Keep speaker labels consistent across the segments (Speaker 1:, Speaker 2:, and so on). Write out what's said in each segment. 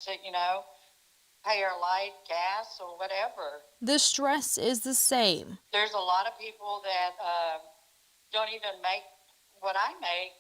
Speaker 1: to, pay our light, gas, or whatever.
Speaker 2: The stress is the same.
Speaker 1: There's a lot of people that don't even make what I make,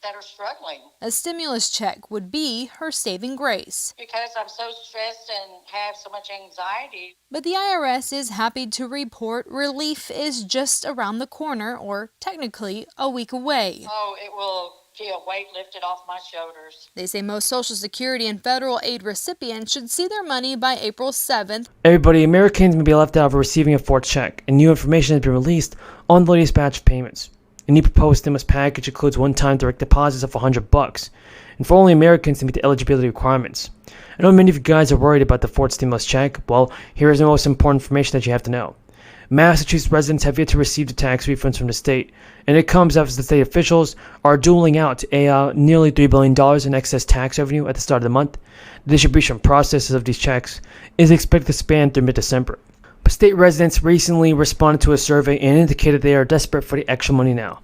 Speaker 1: that are struggling.
Speaker 2: A stimulus check would be her saving grace.
Speaker 1: Because I'm so stressed and have so much anxiety.
Speaker 2: But the IRS is happy to report relief is just around the corner, or technically a week away.
Speaker 1: Oh, it will be a weight lifted off my shoulders.
Speaker 2: They say most Social Security and federal aid recipients should see their money by April 7th.
Speaker 3: Everybody, Americans may be left out of receiving a fourth check, and new information has been released on the latest batch of payments. A new proposed stimulus package includes one-time direct deposits of $100, and for only Americans to meet the eligibility requirements. I know many of you guys are worried about the fourth stimulus check. Well, here is the most important information that you have to know. Massachusetts residents have yet to receive the tax refunds from the state, and it comes after the state officials are doling out nearly $3 billion in excess tax revenue at the start of the month. The distribution process of these checks is expected to span through mid-December. But state residents recently responded to a survey and indicated they are desperate for the extra money now.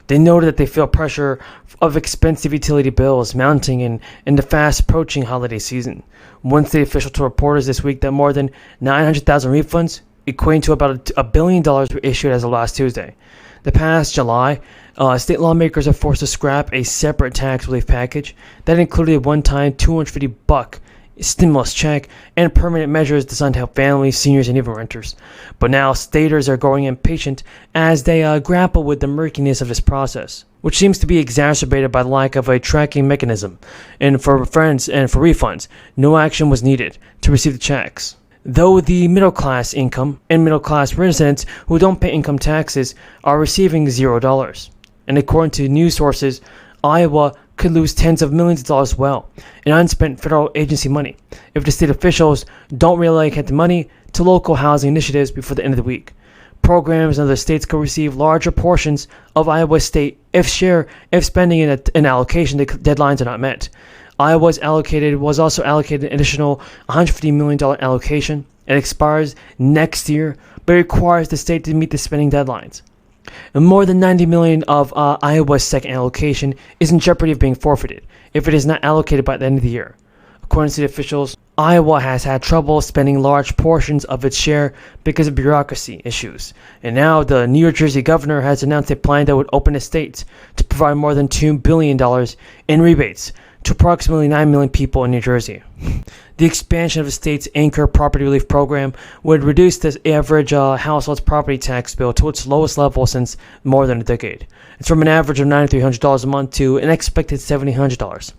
Speaker 3: They noted that they feel pressure of expensive utility bills mounting in the fast-approaching holiday season. One state official told reporters this week that more than 900,000 refunds, equating to about $1 billion, were issued as of last Tuesday. The past July, state lawmakers are forced to scrap a separate tax relief package that included a one-time $250 stimulus check and permanent measures designed to help families, seniors, and even renters. But now staters are growing impatient as they grapple with the murkiness of this process, which seems to be exacerbated by the lack of a tracking mechanism. And for refunds, no action was needed to receive the checks. Though the middle-class income and middle-class residents who don't pay income taxes are receiving $0. And according to news sources, Iowa could lose tens of millions of dollars as well in unspent federal agency money if the state officials don't reallocate the money to local housing initiatives before the end of the week. Programs in other states could receive larger portions of Iowa's state if spending and allocation deadlines are not met. Iowa was also allocated an additional $150 million allocation. It expires next year, but it requires the state to meet the spending deadlines. And more than $90 million of Iowa's second allocation is in jeopardy of being forfeited if it is not allocated by the end of the year. According to the officials, Iowa has had trouble spending large portions of its share because of bureaucracy issues. And now the New Jersey governor has announced a plan that would open the state to provide more than $2 billion in rebates to approximately 9 million people in New Jersey. The expansion of the state's anchor property relief program would reduce the average household's property tax bill to its lowest level since more than a decade. It's from an average of $9,300 a month to an expected $1,700.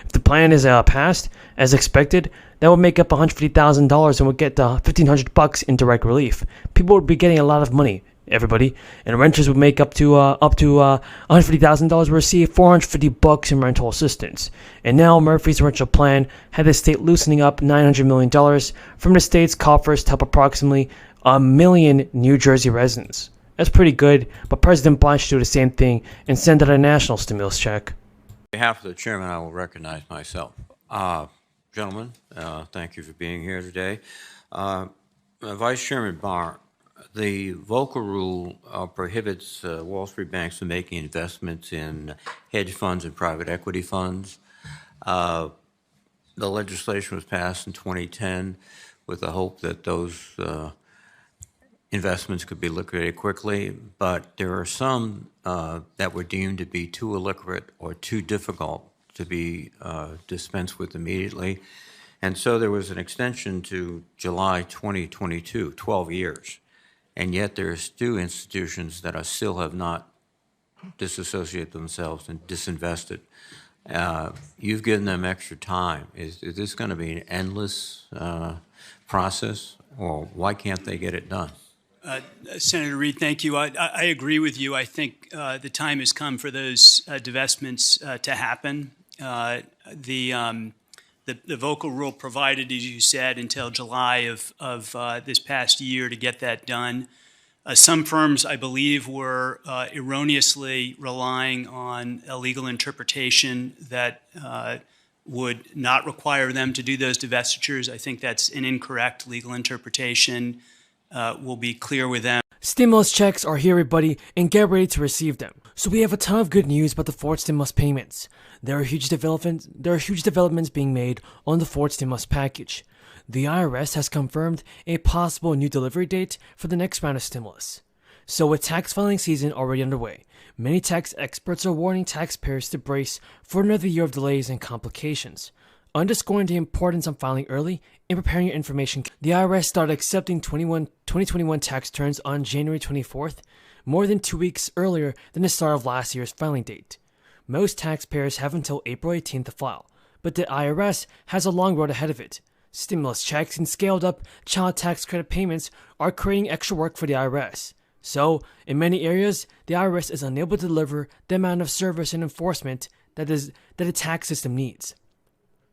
Speaker 3: If the plan is passed, as expected, that would make up $150,000 and would get $1,500 in direct relief. People would be getting a lot of money, everybody, and renters would make up to $150,000 will receive $450 in rental assistance. And now Murphy's rental plan had the state loosening up $900 million from the state's coffers to help approximately 1 million New Jersey residents. That's pretty good, but President Biden should do the same thing and send out a national stimulus check.
Speaker 4: On behalf of the chairman, I will recognize myself. Gentlemen, thank you for being here today. Vice Chairman Barr, the Volcker rule prohibits Wall Street banks from making investments in hedge funds and private equity funds. The legislation was passed in 2010 with the hope that those investments could be liquidated quickly, but there are some that were deemed to be too illiquid or too difficult to be dispensed with immediately. And so there was an extension to July 2022, 12 years. And yet there are still institutions that still have not disassociated themselves and disinvested. You've given them extra time. Is this going to be an endless process, or why can't they get it done?
Speaker 5: Senator Reed, thank you. I agree with you. I think the time has come for those divestments to happen. The Volcker rule provided, as you said, until July of this past year to get that done. Some firms, I believe, were erroneously relying on a legal interpretation that would not require them to do those divestitures. I think that's an incorrect legal interpretation. Will be clear with them.
Speaker 3: Stimulus checks are here, everybody, and get ready to receive them. So we have a ton of good news about the fourth stimulus payments. There are huge developments being made on the fourth stimulus package. The IRS has confirmed a possible new delivery date for the next round of stimulus. So with tax filing season already underway, many tax experts are warning taxpayers to brace for another year of delays and complications, underscoring the importance of filing early and preparing your information. The IRS started accepting 2021 tax returns on January 24th, more than 2 weeks earlier than the start of last year's filing date. Most taxpayers have until April 18th to file, but the IRS has a long road ahead of it. Stimulus checks and scaled up child tax credit payments are creating extra work for the IRS. So, in many areas, the IRS is unable to deliver the amount of service and enforcement that a tax system needs.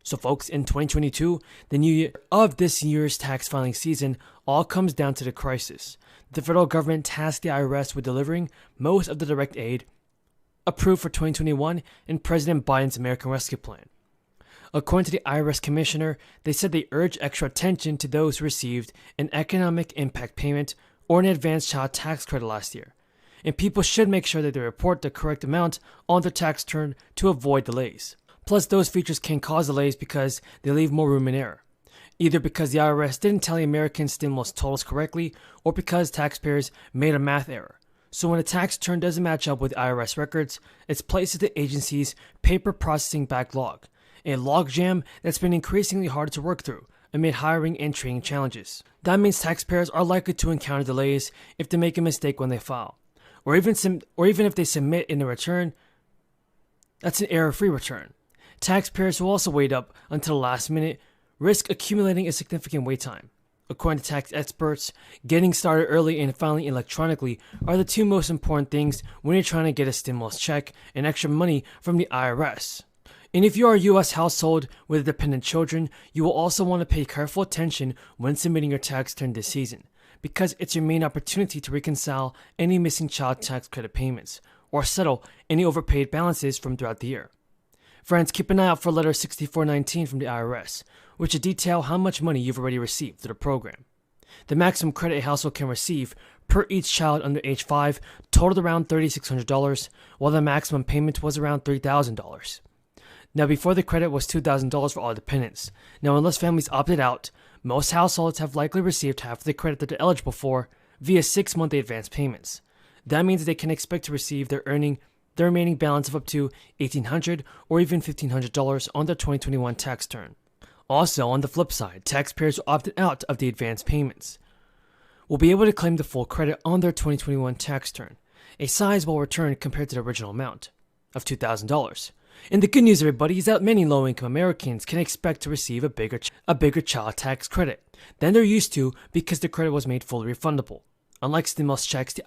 Speaker 3: So folks, in 2022, the new year of this year's tax filing season all comes down to the crisis. The federal government tasked the IRS with delivering most of the direct aid approved for 2021 in President Biden's American Rescue Plan. According to the IRS commissioner, they said they urge extra attention to those who received an economic impact payment or an advanced child tax credit last year, and people should make sure that they report the correct amount on their tax return to avoid delays. Plus, those features can cause delays because they leave more room in error, either because the IRS didn't tally American stimulus totals correctly or because taxpayers made a math error. So when a tax return doesn't match up with IRS records, it's placed in the agency's paper processing backlog, a logjam that's been increasingly harder to work through amid hiring and training challenges. That means taxpayers are likely to encounter delays if they make a mistake when they file, or even if they submit in a return that's an error-free return. Taxpayers who also wait up until the last minute risk accumulating a significant wait time. According to tax experts, getting started early and filing electronically are the two most important things when you're trying to get a stimulus check and extra money from the IRS. And if you are a U.S. household with dependent children, you will also want to pay careful attention when submitting your tax return this season, because it's your main opportunity to reconcile any missing child tax credit payments, or settle any overpaid balances from throughout the year. Friends, keep an eye out for letter 6419 from the IRS, which will detail how much money you've already received through the program. The maximum credit a household can receive per each child under age 5 totaled around $3,600, while the maximum payment was around $3,000. Now, before the credit was $2,000 for all dependents. Now, unless families opted out, most households have likely received half of the credit that they're eligible for via 6-monthly advance payments. That means they can expect to receive their remaining balance of up to $1,800 or even $1,500 on their 2021 tax return. Also, on the flip side, taxpayers who opted out of the advance payments will be able to claim the full credit on their 2021 tax return, a sizable return compared to the original amount of $2,000. And the good news, everybody, is that many low-income Americans can expect to receive a bigger child tax credit than they're used to because the credit was made fully refundable. Unlike stimulus checks, the